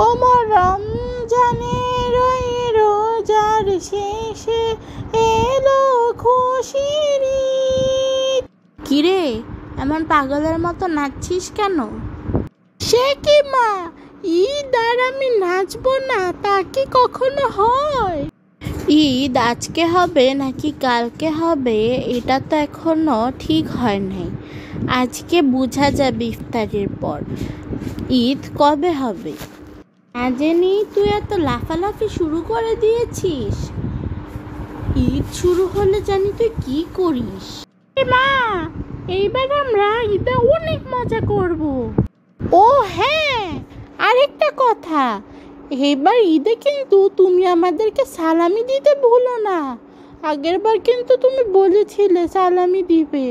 ওমর রমজানের ওই রোজার শেষে এলো খুশির ঈদ। কিরে, এমন পাগলের মতো নাচছিস কেন? সে কি মা, ঈদ আর আমি নাচবো না তা কি কখনো হয়? ঈদ আজকে হবে নাকি কালকে হবে এটা তো এখনো ঠিক হয় নাই। আজকে বোঝা যাবে ইফতারের পর ঈদ কবে হবে। না জেনি তুই এত লাফালাফি শুরু করে দিয়েছিস। ঈদ শুরু হলে জানি তুই কি করিস। মা, এইবার আমরা ঈদে অনেক মজা করব। ও হ্যাঁ, আরেকটা কথা, এবার ঈদে কিন্তু তুমি আমাদেরকে সালামি দিতে ভুলো না। আগের বার কিন্তু তুমি বলেছিলে সালামি দিবে,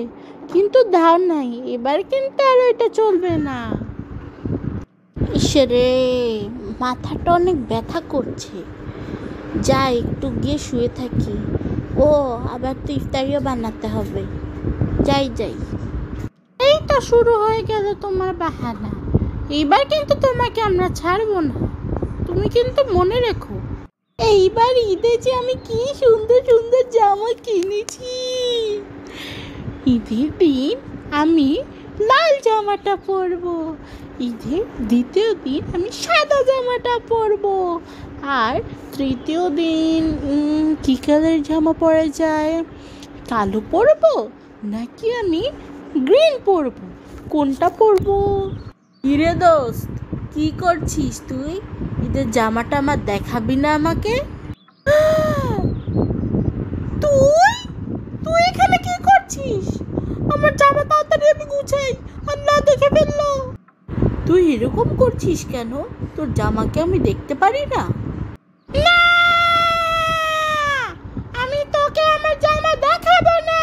কিন্তু দাও নাই। এবার কিন্তু আর এটা চলবে না। ইসরে, মাথাটা অনেক ব্যথা করছে। যা একটু গিয়ে শুয়ে থাকি। ও আবার তো ইফতারিও বানাতে হবে। যাই যাই। এই তো শুরু হয়ে গেল তোমার বাহানা। এইবার কিন্তু তোমাকে আমরা ছাড়বো না, তুমি কিন্তু মনে রেখো। এইবার ঈদে যে আমি কি সুন্দর সুন্দর জামা কিনেছি। ঈদের দিন আমি লাল জামাটা পরবো, ঈদের দ্বিতীয় দিন আমি সাদা জামাটা পরবো, আর তৃতীয় দিন কী কালার জামা পরা যায়? কালো পরবো নাকি আমি গ্রিন পরবো, কোনটা পরবো? কিরে দোস্ত, কি করছিস তুই? ঈদের জামাটা আমার দেখাবি না আমাকে? তুই তুই এখানে কি করছিস? আমার জামা তাড়াতাড়ি আমি গুছাই, আর না দেখে ফেললো। তুই এরকম করছিস কেন? তোর জামাকে আমি দেখতে পারি না? না, আমি তোকে আমার জামা দেখাবো না।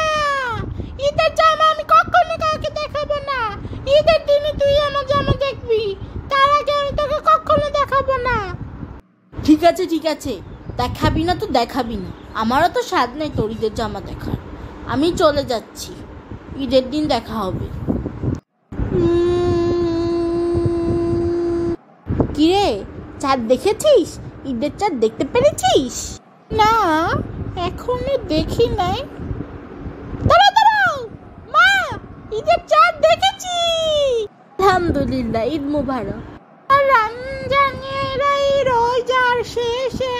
ঈদের জামা আমি কখনো কাউকে দেখাবো না। ঈদের দিনে তুই আমার জামা দেখবি, তার আগে আমি তোকে কখনো দেখাবো না। ঠিক আছে ঠিক আছে, দেখাবি না তো দেখাবি না, আমারও তো স্বাদ নেই তোর ঈদের জামা দেখার। আমি চলে যাচ্ছি, ঈদের দিন দেখা হবে। কিরে, চাঁদ দেখেছিস? ঈদের চাঁদ দেখতে পেরেছিস? না, এখনো দেখি নাই। দাঁড়াও দাঁড়াও মা, ঈদের চাঁদ দেখেছি। আলহামদুলিল্লাহ, ঈদ মুবারক। রমজানের এই রোজার শেষে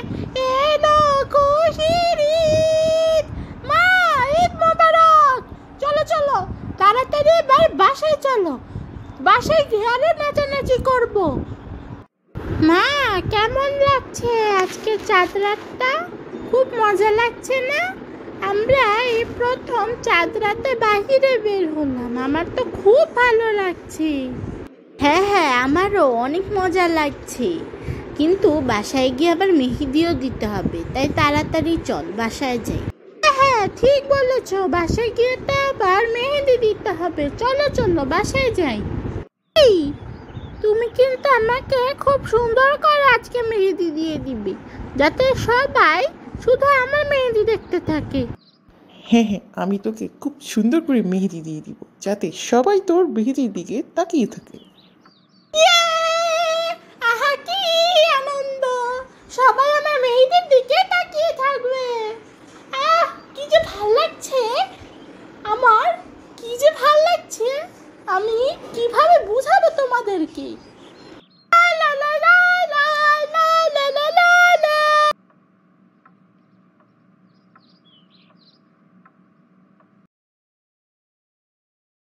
এলো খুশির ঈদ। মা, ঈদ মুবারক। চলো চলো, তাড়াতাড়ি এবার বাসায় চলো, বাসায় গিয়ে আরো নাচানাচি করবো। মা, কেমন লাগছে আজকে চাঁদ রাতটা? খুব মজা লাগছে না? আমরা এই প্রথম চাঁদ রাতে বাহিরে বের হলাম, আমার তো খুব ভালো লাগছে। হ্যাঁ হ্যাঁ, আমারও অনেক মজা লাগছে, কিন্তু বাসায় গিয়ে আবার মেহেদিও দিতে হবে, তাই তাড়াতাড়ি চল বাসায় যাই। হ্যাঁ ঠিক বলেছ, বাসায় গিয়ে তো আবার মেহেদি দিতে হবে। চলো চলো বাসায় যাই। এই, তুমি কিন্তু আমাকে খুব সুন্দর করে আজকে মেহেদি দিয়ে দিবে, যাতে সবাই শুধু আমার মেহেদি দেখতে থাকে। হ্যাঁ হ্যাঁ, আমি তোকে খুব সুন্দর করে মেহেদি দিয়ে দিব, যাতে সবাই তোর মেহেদির দিকে তাকিয়ে থাকে।